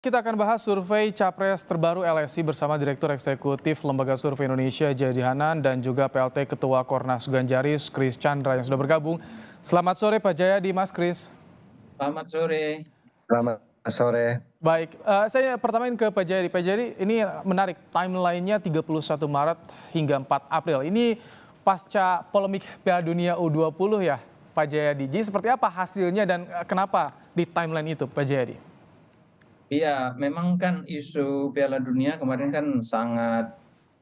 Kita akan bahas survei Capres terbaru LSI bersama Direktur Eksekutif Lembaga Survei Indonesia Jayadi Hanan dan juga PLT Ketua Kornas Ganjaris Kris Chandra yang sudah bergabung. Selamat sore Pak Jayadi, Mas Kris. Selamat sore. Selamat sore. Baik, saya pertamain ke Pak Jayadi. Pak Jayadi, ini menarik, timeline-nya 31 Maret hingga 4 April. Ini pasca polemik Piala Dunia U20 ya, Pak Jayadi. Jadi seperti apa hasilnya dan kenapa di timeline itu, Pak Jayadi? Iya, memang kan isu Piala Dunia kemarin kan sangat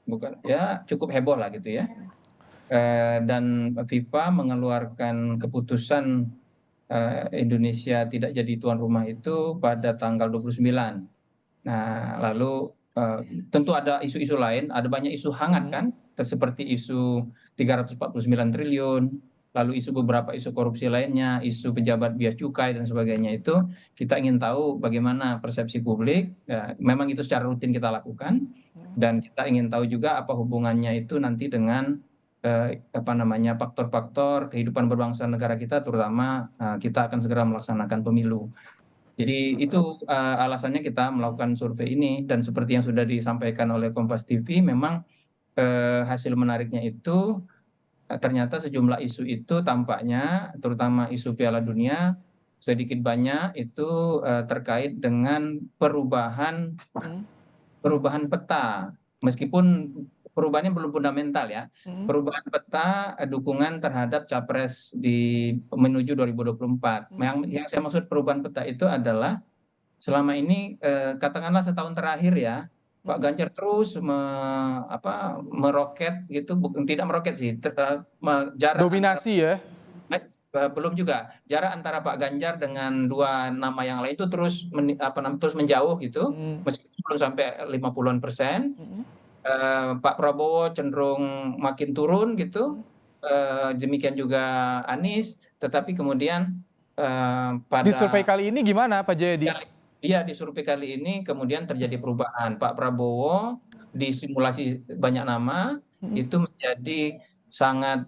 bukan ya cukup heboh lah gitu ya. Dan FIFA mengeluarkan keputusan Indonesia tidak jadi tuan rumah itu pada tanggal 29. Nah, lalu tentu ada isu-isu lain, ada banyak isu hangat kan, seperti isu 349 triliun, lalu isu beberapa isu korupsi lainnya, isu pejabat biaya cukai dan sebagainya itu kita ingin tahu bagaimana persepsi publik. Ya, memang itu secara rutin kita lakukan dan kita ingin tahu juga apa hubungannya itu nanti dengan apa namanya faktor-faktor kehidupan berbangsa negara kita, terutama kita akan segera melaksanakan pemilu. Jadi itu alasannya kita melakukan survei ini dan seperti yang sudah disampaikan oleh Kompas TV, memang hasil menariknya itu ternyata sejumlah isu itu tampaknya, terutama isu Piala Dunia, sedikit banyak itu terkait dengan perubahan perubahan peta, meskipun perubahannya belum fundamental ya. Perubahan peta dukungan terhadap capres di menuju 2024. Yang saya maksud perubahan peta itu adalah selama ini katakanlah setahun terakhir ya, Pak Ganjar terus meroket gitu, bukan tidak meroket sih, jarak antara Dominasi ya? belum juga, jarak antara Pak Ganjar dengan dua nama yang lain itu terus terus menjauh gitu, meskipun belum sampai 50-an%. Pak Prabowo cenderung makin turun gitu, demikian juga Anies, tetapi kemudian Di survei pada kali ini gimana Pak Jayadi? iya, di survei kali ini kemudian terjadi perubahan. Pak Prabowo di simulasi banyak nama itu menjadi sangat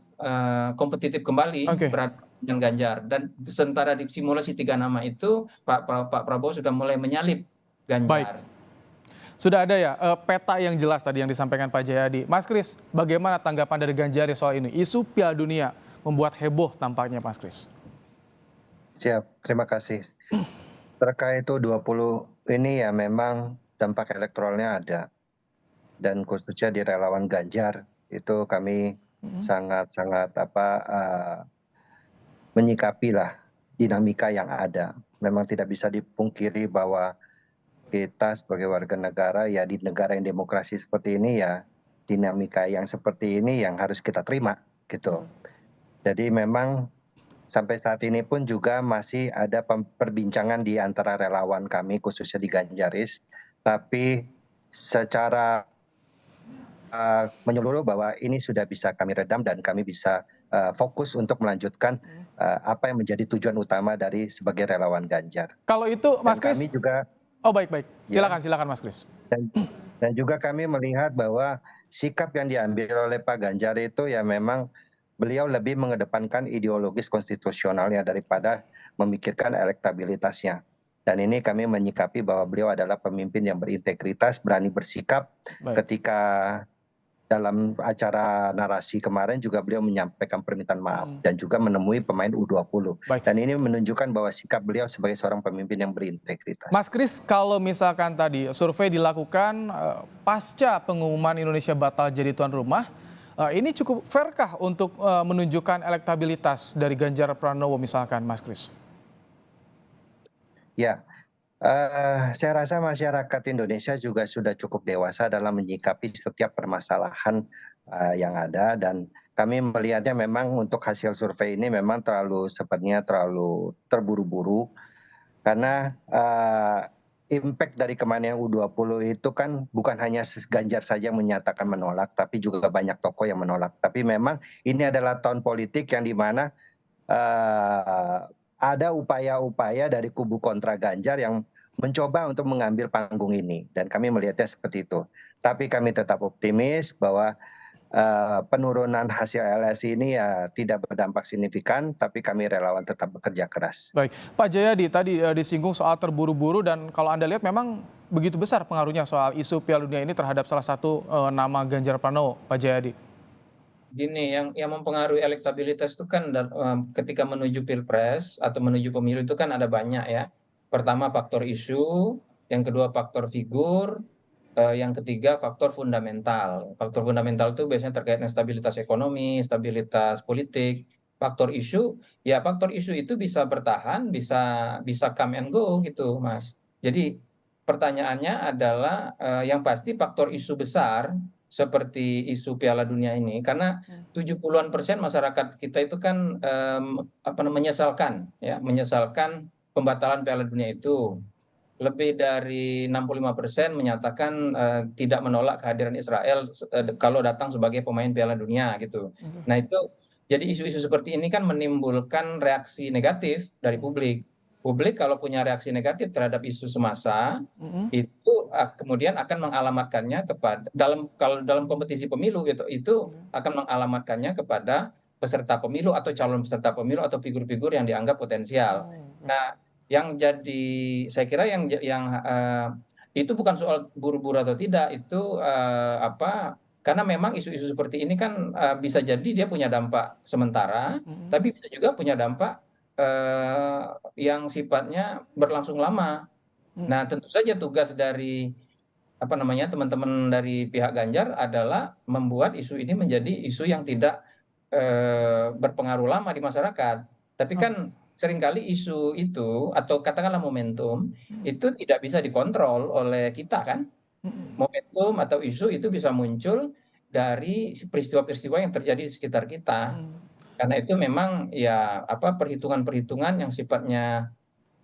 kompetitif kembali Oke, berhadapan dengan Ganjar, dan sementara di simulasi 3 nama itu Pak Prabowo sudah mulai menyalip baik. Ganjar. Sudah ada ya peta yang jelas tadi yang disampaikan Pak Jayadi. Mas Kris, bagaimana tanggapan dari Ganjar soal ini? Isu Piala Dunia membuat heboh tampaknya Mas Kris. Siap, terima kasih. Terkait itu 20 ini ya memang dampak elektoralnya ada. Dan khususnya di relawan Ganjar itu kami sangat-sangat menyikapi lah dinamika yang ada. Memang tidak bisa dipungkiri bahwa kita sebagai warga negara ya di negara yang demokrasi seperti ini ya dinamika yang seperti ini yang harus kita terima gitu. Jadi memang sampai saat ini pun juga masih ada perbincangan di antara relawan kami khususnya di Ganjaris, tapi secara menyeluruh bahwa ini sudah bisa kami redam dan kami bisa fokus untuk melanjutkan apa yang menjadi tujuan utama dari sebagai relawan Ganjar. Kalau itu Dan Mas kami Kris, juga oh baik-baik, ya silakan Mas Kris. dan, dan juga kami melihat bahwa sikap yang diambil oleh Pak Ganjar itu ya memang beliau lebih mengedepankan ideologis konstitusionalnya daripada memikirkan elektabilitasnya. Dan ini kami menyikapi bahwa beliau adalah pemimpin yang berintegritas, berani bersikap. Baik. Ketika dalam acara narasi kemarin juga beliau menyampaikan permintaan maaf dan juga menemui pemain U20. Baik. Dan ini menunjukkan bahwa sikap beliau sebagai seorang pemimpin yang berintegritas. Mas Kris, kalau misalkan tadi survei dilakukan pasca pengumuman Indonesia batal jadi tuan rumah, ini cukup fairkah untuk menunjukkan elektabilitas dari Ganjar Pranowo misalkan, Mas Kris? Ya, saya rasa masyarakat Indonesia juga sudah cukup dewasa dalam menyikapi setiap permasalahan yang ada, dan kami melihatnya memang untuk hasil survei ini memang sepertinya terlalu terburu-buru karena impact dari kemarin yang U20 itu kan bukan hanya Ganjar saja yang menyatakan menolak, tapi juga banyak tokoh yang menolak. Tapi memang ini adalah tahun politik yang dimana ada upaya-upaya dari kubu kontra Ganjar yang mencoba untuk mengambil panggung ini, dan kami melihatnya seperti itu. Tapi kami tetap optimis bahwa penurunan hasil LSI ini ya tidak berdampak signifikan, tapi kami relawan tetap bekerja keras. Baik, Pak Jayadi tadi disinggung soal terburu-buru dan kalau Anda lihat memang begitu besar pengaruhnya soal isu Piala Dunia ini terhadap salah satu nama Ganjar Pranowo, Pak Jayadi. Gini, yang mempengaruhi elektabilitas itu kan ketika menuju pilpres atau menuju pemilu itu kan ada banyak ya. Pertama faktor isu, yang kedua faktor figur, yang ketiga faktor fundamental. Faktor fundamental itu biasanya terkait dengan stabilitas ekonomi, stabilitas politik. Faktor isu, ya faktor isu itu bisa bertahan, bisa come and go gitu, Mas. Jadi pertanyaannya adalah yang pasti faktor isu besar seperti isu Piala Dunia ini, karena 70-an% masyarakat kita itu kan menyesalkan ya, menyesalkan pembatalan Piala Dunia itu. Lebih dari 65% menyatakan tidak menolak kehadiran Israel kalau datang sebagai pemain Piala Dunia gitu. Nah itu jadi isu-isu seperti ini kan menimbulkan reaksi negatif dari publik. Publik kalau punya reaksi negatif terhadap isu semasa itu kemudian akan mengalamatkannya kepada kalau dalam kompetisi pemilu gitu, itu akan mengalamatkannya kepada peserta pemilu atau calon peserta pemilu atau figur-figur yang dianggap potensial. Nah, yang jadi saya kira itu bukan soal buru-buru atau tidak, itu karena memang isu-isu seperti ini kan bisa jadi dia punya dampak sementara, tapi bisa juga punya dampak yang sifatnya berlangsung lama. Nah, tentu saja tugas dari teman-teman dari pihak Ganjar adalah membuat isu ini menjadi isu yang tidak berpengaruh lama di masyarakat. Tapi kan seringkali isu itu atau katakanlah momentum itu tidak bisa dikontrol oleh kita kan. Momentum atau isu itu bisa muncul dari peristiwa-peristiwa yang terjadi di sekitar kita. Karena itu memang ya perhitungan-perhitungan yang sifatnya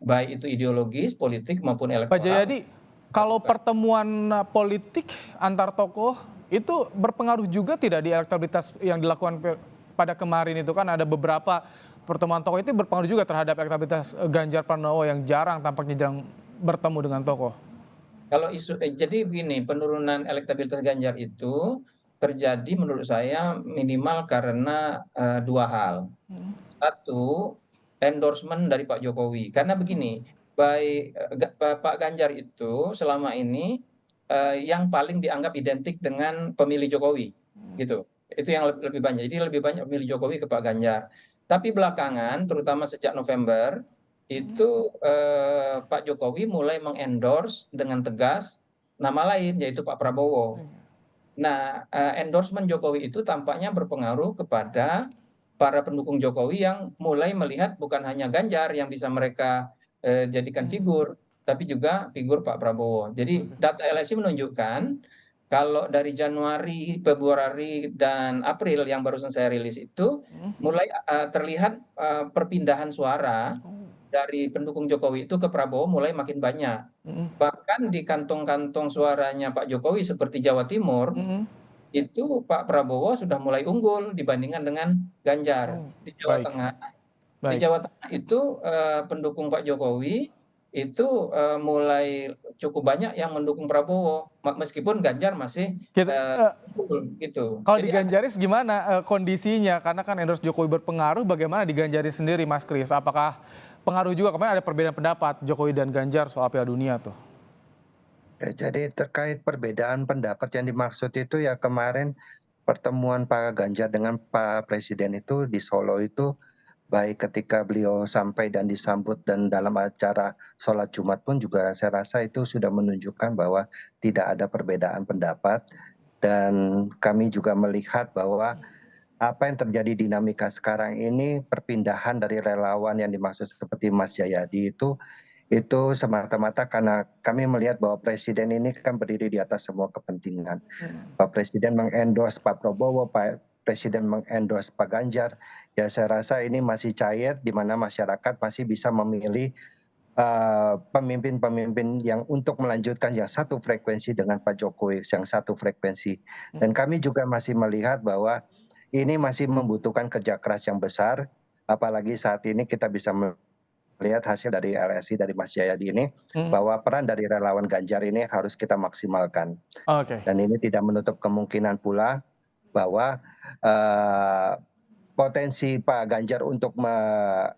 baik itu ideologis, politik maupun Pak elektoral. Jayadi, kalau pertemuan politik antar tokoh itu berpengaruh juga tidak di elektabilitas yang dilakukan pada kemarin itu kan ada beberapa pertemuan tokoh itu berpengaruh juga terhadap elektabilitas Ganjar Pranowo yang jarang tampaknya jarang bertemu dengan tokoh. Kalau jadi begini, penurunan elektabilitas Ganjar itu terjadi menurut saya minimal karena dua hal. Satu, endorsement dari Pak Jokowi. Karena begini, Pak Ganjar itu selama ini yang paling dianggap identik dengan pemilih Jokowi, gitu. Itu yang lebih banyak. Jadi lebih banyak pemilih Jokowi ke Pak Ganjar. Tapi belakangan, terutama sejak November, itu Pak Jokowi mulai mengendorse dengan tegas nama lain, yaitu Pak Prabowo. Nah, endorsement Jokowi itu tampaknya berpengaruh kepada para pendukung Jokowi yang mulai melihat bukan hanya Ganjar yang bisa mereka jadikan figur, tapi juga figur Pak Prabowo. Jadi data LSI menunjukkan kalau dari Januari, Februari, dan April yang barusan saya rilis itu mulai terlihat perpindahan suara dari pendukung Jokowi itu ke Prabowo mulai makin banyak. Bahkan di kantong-kantong suaranya Pak Jokowi seperti Jawa Timur, itu Pak Prabowo sudah mulai unggul dibandingkan dengan Ganjar. Di Jawa Baik. Tengah, di Baik. Jawa Tengah itu pendukung Pak Jokowi itu mulai cukup banyak yang mendukung Prabowo, meskipun Ganjar masih unggul gitu. Kalau Jadi di Ganjaris gimana kondisinya? Karena kan endorse Jokowi berpengaruh, bagaimana di Ganjaris sendiri Mas Kris? Apakah pengaruh juga? Kemarin ada perbedaan pendapat Jokowi dan Ganjar soal Piala Dunia tuh. Ya, jadi terkait perbedaan pendapat yang dimaksud itu ya kemarin pertemuan Pak Ganjar dengan Pak Presiden itu di Solo itu baik ketika beliau sampai dan disambut dan dalam acara sholat Jumat pun juga saya rasa itu sudah menunjukkan bahwa tidak ada perbedaan pendapat dan kami juga melihat bahwa apa yang terjadi dinamika sekarang ini perpindahan dari relawan yang dimaksud seperti Mas Jayadi itu semata-mata karena kami melihat bahwa Presiden ini kan berdiri di atas semua kepentingan. Pak Presiden mengendorse Pak Prabowo, Pak Presiden mengendorse Pak Ganjar, ya saya rasa ini masih cair di mana masyarakat masih bisa memilih pemimpin-pemimpin yang untuk melanjutkan yang satu frekuensi dengan Pak Jokowi, yang satu frekuensi. Dan kami juga masih melihat bahwa ini masih membutuhkan kerja keras yang besar, apalagi saat ini kita bisa melihat hasil dari LSI dari Mas Jayadi ini, bahwa peran dari relawan Ganjar ini harus kita maksimalkan. Oke. Dan ini tidak menutup kemungkinan pula bahwa potensi Pak Ganjar untuk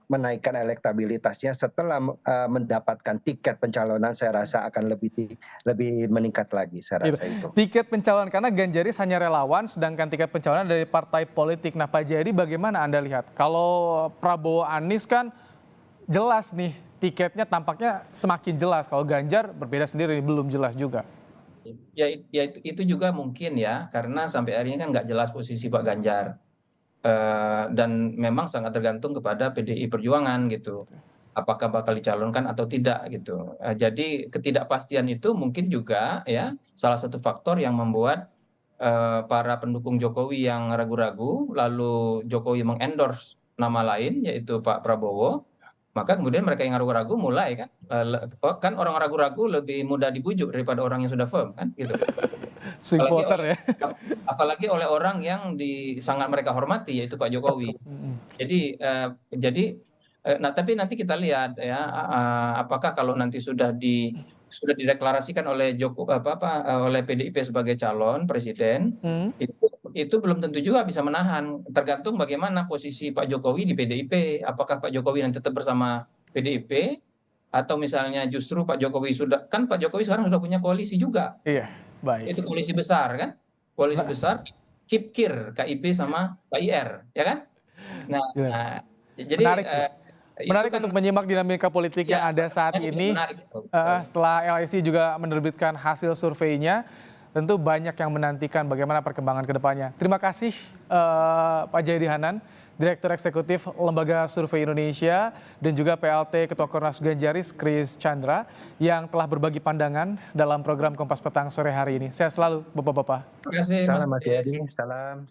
menaikkan elektabilitasnya setelah mendapatkan tiket pencalonan, saya rasa akan lebih meningkat lagi, saya rasa itu. Tiket pencalonan, karena Ganjaris hanya relawan, sedangkan tiket pencalonan dari partai politik. Nah Pak Jayadi, bagaimana Anda lihat? Kalau Prabowo Anies kan jelas nih, tiketnya tampaknya semakin jelas. Kalau Ganjar berbeda sendiri, belum jelas juga. Ya itu juga mungkin ya, karena sampai hari ini kan nggak jelas posisi Pak Ganjar. Dan memang sangat tergantung kepada PDI Perjuangan gitu, apakah bakal dicalonkan atau tidak gitu. Jadi ketidakpastian itu mungkin juga ya salah satu faktor yang membuat para pendukung Jokowi yang ragu-ragu, lalu Jokowi mengendorse nama lain yaitu Pak Prabowo, maka kemudian mereka yang ragu-ragu mulai kan orang ragu-ragu lebih mudah dibujuk daripada orang yang sudah firm kan gitu. Swing voter ya. Apalagi oleh orang yang sangat mereka hormati yaitu Pak Jokowi. Jadi nah tapi nanti kita lihat ya apakah kalau nanti sudah dideklarasikan oleh oleh PDIP sebagai calon presiden, itu belum tentu juga bisa menahan, tergantung bagaimana posisi Pak Jokowi di PDIP. Apakah Pak Jokowi nanti tetap bersama PDIP atau misalnya justru Pak Jokowi Pak Jokowi sekarang sudah punya koalisi juga. Iya, baik. Itu koalisi besar kan? Koalisi besar KIP-KIR, KIP sama KIR, ya kan? Nah, jadi menarik untuk menyimak dinamika politik yang ada saat ini. Setelah LSI juga menerbitkan hasil surveinya, tentu banyak yang menantikan bagaimana perkembangan ke depannya. Terima kasih Pak Jayadi Hanan, Direktur Eksekutif Lembaga Survei Indonesia, dan juga PLT Ketua Kornas Ganjaris Kris Chandra yang telah berbagi pandangan dalam program Kompas Petang sore hari ini. Sehat selalu Bapak-Bapak. Terima kasih Mas. Salam Mas Jayadi, salam.